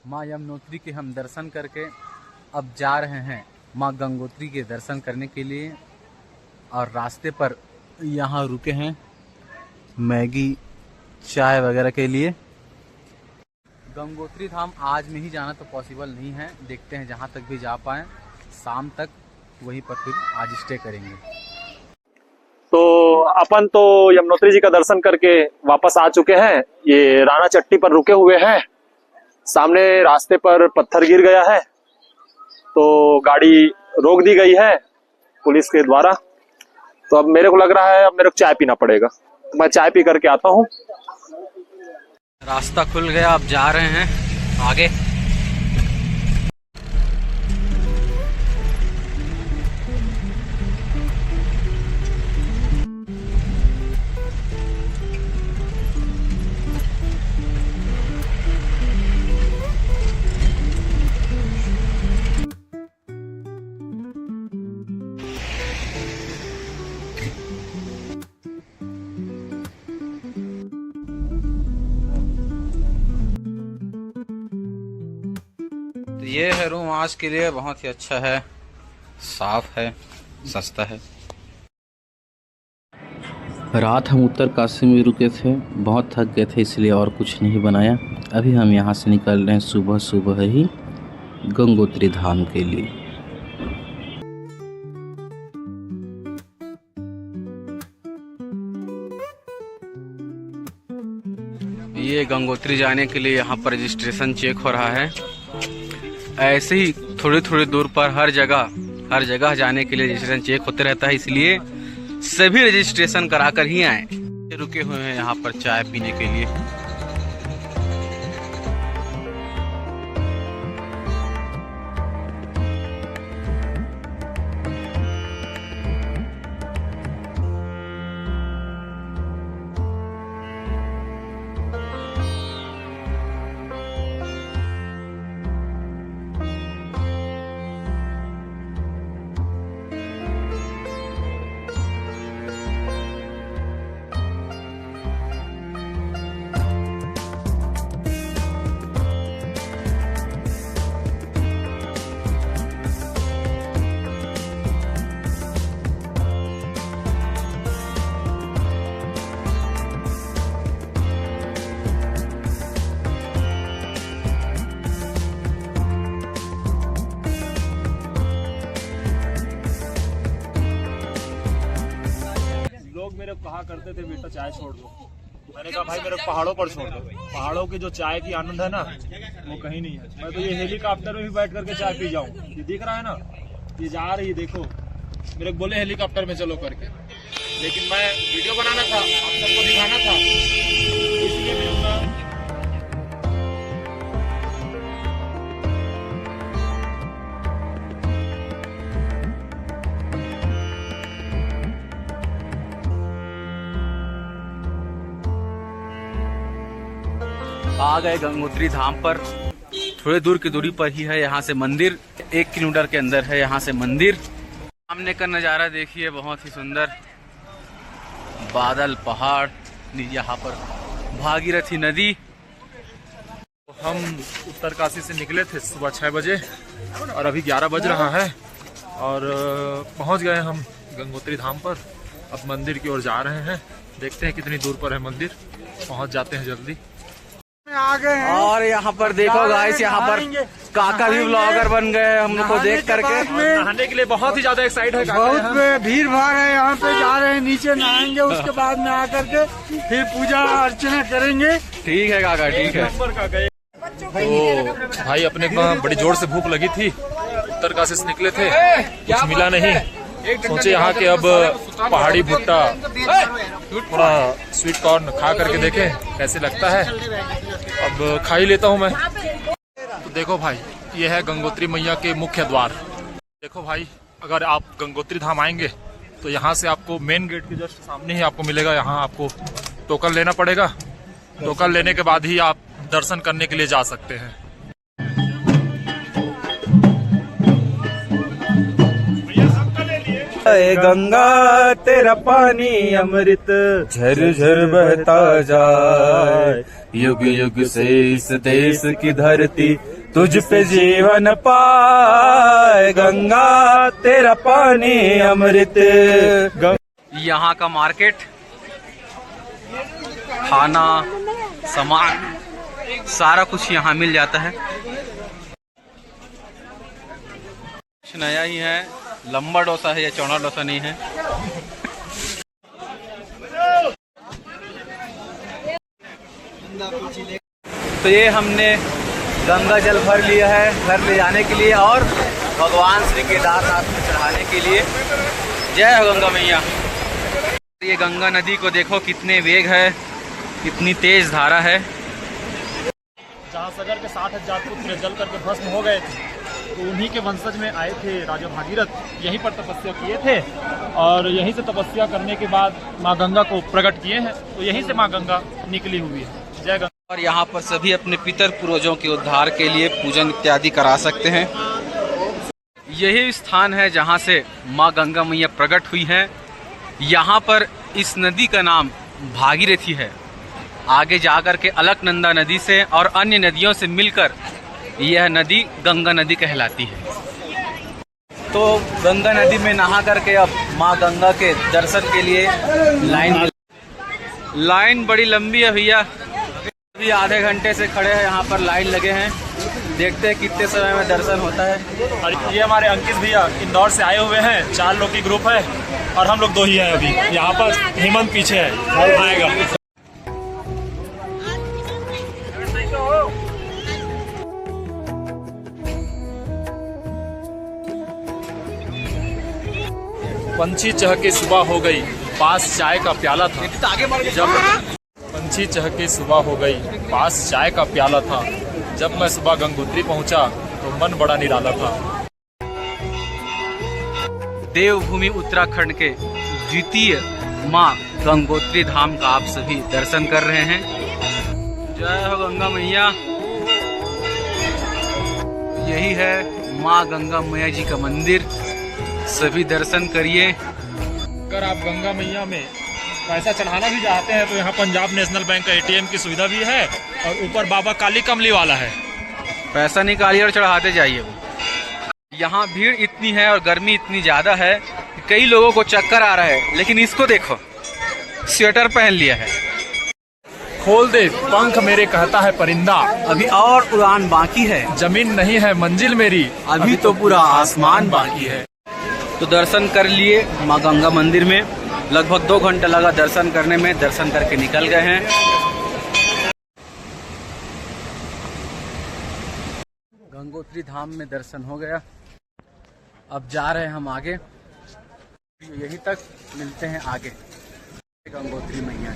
माँ यमुनोत्री के हम दर्शन करके अब जा रहे हैं माँ गंगोत्री के दर्शन करने के लिए। और रास्ते पर यहाँ रुके हैं मैगी चाय वगैरह के लिए। गंगोत्री धाम आज में ही जाना तो पॉसिबल नहीं है, देखते हैं जहाँ तक भी जा पाएँ, शाम तक वहीं पर फिर आज स्टे करेंगे। तो अपन तो यमुनोत्री जी का दर्शन करके वापस आ चुके हैं। ये राणा चट्टी पर रुके हुए हैं। सामने रास्ते पर पत्थर गिर गया है तो गाड़ी रोक दी गई है पुलिस के द्वारा। तो अब मेरे को लग रहा है अब मेरे को चाय पीना पड़ेगा, तो मैं चाय पी करके आता हूँ। रास्ता खुल गया, अब जा रहे हैं आगे। तो ये है रूम आज के लिए, बहुत ही अच्छा है, साफ है, सस्ता है। रात हम उत्तरकाशी में रुके थे, बहुत थक गए थे इसलिए और कुछ नहीं बनाया। अभी हम यहाँ से निकल रहे हैं सुबह सुबह ही गंगोत्री धाम के लिए। ये गंगोत्री जाने के लिए यहाँ पर रजिस्ट्रेशन चेक हो रहा है। ऐसे ही थोड़ी थोड़ी दूर पर हर जगह जाने के लिए रजिस्ट्रेशन चेक होते रहता है, इसलिए सभी रजिस्ट्रेशन कराकर ही आए। रुके हुए हैं यहाँ पर चाय पीने के लिए। लोग मेरे को कहा करते थे बेटा चाय छोड़ दो, मैंने कहा भाई मेरे पहाड़ों पर छोड़ दो। पहाड़ों की जो चाय की आनंद है ना वो कहीं नहीं है। मैं तो ये हेलीकॉप्टर में भी बैठ करके चाय पी जाऊं। ये दिख रहा है ना, ये जा रही, देखो मेरे को बोले हेलीकॉप्टर में चलो करके, लेकिन मैं वीडियो बनाना था, आप सबको दिखाना था, इसलिए मैं आ गए गंगोत्री धाम पर। थोड़ी दूर की दूरी पर ही है यहाँ से मंदिर, 1 किलोमीटर के अंदर है यहाँ से मंदिर। सामने का नज़ारा देखिए, बहुत ही सुंदर, बादल, पहाड़, यहाँ पर भागीरथी नदी। हम उत्तरकाशी से निकले थे सुबह 6 बजे और अभी 11 बज रहा है और पहुंच गए हम गंगोत्री धाम पर। अब मंदिर की ओर जा रहे हैं, देखते हैं कितनी दूर पर है मंदिर, पहुंच जाते हैं जल्दी। आ गए हैं। और यहाँ पर देखो गाइस, यहाँ पर काका भी ब्लॉगर बन गए हम लोग को देख करके। नहाने के लिए बहुत ही ज्यादा एक्साइट है, बहुत भीड़ भाड़ है यहाँ पे। जा रहे हैं नीचे, नहाएंगे, उसके बाद में आकर के फिर पूजा अर्चना करेंगे। ठीक है काका, ठीक है। तो भाई अपने को बड़ी जोर से भूख लगी थी, उत्तरकाशी से निकले थे, कुछ मिला नहीं, सोचे यहाँ के अब पहाड़ी भुट्टा थोड़ा स्वीट कॉर्न खा करके देखें कैसे लगता है। अब खा ही लेता हूँ मैं। तो देखो भाई, ये है गंगोत्री मैया के मुख्य द्वार। देखो भाई, अगर आप गंगोत्री धाम आएंगे तो यहाँ से आपको मेन गेट के जस्ट सामने ही आपको मिलेगा। यहाँ आपको टोकन लेना पड़ेगा, टोकन लेने के बाद ही आप दर्शन करने के लिए जा सकते हैं। गंगा तेरा पानी अमृत झर झर बहता जाए, युग युग से इस देश की धरती तुझ पे जीवन पाए गंगा तेरा पानी अमृत। यहाँ का मार्केट, खाना, सामान, सारा कुछ यहाँ मिल जाता है। कुछ नया ही है, लंबा डोसा है या चौड़ा डोसा नहीं है। तो ये हमने गंगा जल भर लिया है घर ले जाने के लिए और भगवान श्री केदारनाथ में चढ़ाने के लिए। जय हो गंगा मैया। ये गंगा नदी को देखो कितने वेग है, कितनी तेज धारा है। जहाँ सगर के 60,000 पुत्र जल करके भस्म हो गए थे, तो उन्हीं के वंशज में आए थे राजा भागीरथ, यहीं पर तपस्या किए थे और यहीं से तपस्या करने के बाद माँ गंगा को प्रकट किए हैं। तो यहीं से माँ गंगा निकली हुई है। जय गंगा। और यहाँ पर सभी अपने पितर पूर्वजों के उद्धार के लिए पूजन इत्यादि करा सकते हैं। यही स्थान है जहाँ से माँ गंगा मैया प्रकट हुई हैं। यहाँ पर इस नदी का नाम भागीरथी है। आगे जाकर के अलकनंदा नदी से और अन्य नदियों से मिलकर यह नदी गंगा नदी कहलाती है। तो गंगा नदी में नहा करके अब माँ गंगा के दर्शन के लिए लाइन बड़ी लंबी है भैया। अभी आधे घंटे से खड़े हैं यहाँ पर, लाइन लगे हैं। देखते हैं कितने समय में दर्शन होता है। और ये हमारे अंकित भैया इंदौर से आए हुए हैं, 4 लोग की ग्रुप है और हम लोग 2 ही हैं अभी यहाँ पर। हेमंत पीछे है, आएगा। पंछी चहके सुबह हो गई, पास चाय का प्याला था। जब पंछी चहके सुबह हो गई, पास चाय का प्याला था। जब मैं सुबह गंगोत्री पहुंचा तो मन बड़ा निराला था। देवभूमि उत्तराखंड के द्वितीय माँ गंगोत्री धाम का आप सभी दर्शन कर रहे हैं। जय हो गंगा मैया। यही है माँ गंगा मैया जी का मंदिर, सभी दर्शन करिए। अगर आप गंगा मैया में पैसा चढ़ाना भी चाहते हैं तो यहाँ पंजाब नेशनल बैंक का ATM की सुविधा भी है और ऊपर बाबा काली कमली वाला है। पैसा निकालिए और चढ़ाते जाइए। वो यहाँ भीड़ इतनी है और गर्मी इतनी ज़्यादा है कि कई लोगों को चक्कर आ रहा है, लेकिन इसको देखो, स्वेटर पहन लिया है। खोल दे पंख मेरे कहता है परिंदा, अभी और उड़ान बाकी है, जमीन नहीं है मंजिल मेरी, अभी तो पूरा आसमान बाकी है। तो दर्शन कर लिए माँ गंगा मंदिर में। लगभग 2 घंटा लगा दर्शन करने में, दर्शन करके निकल गए हैं। गंगोत्री धाम में दर्शन हो गया। अब जा रहे हैं हम आगे, यहीं तक मिलते हैं आगे गंगोत्री मैया।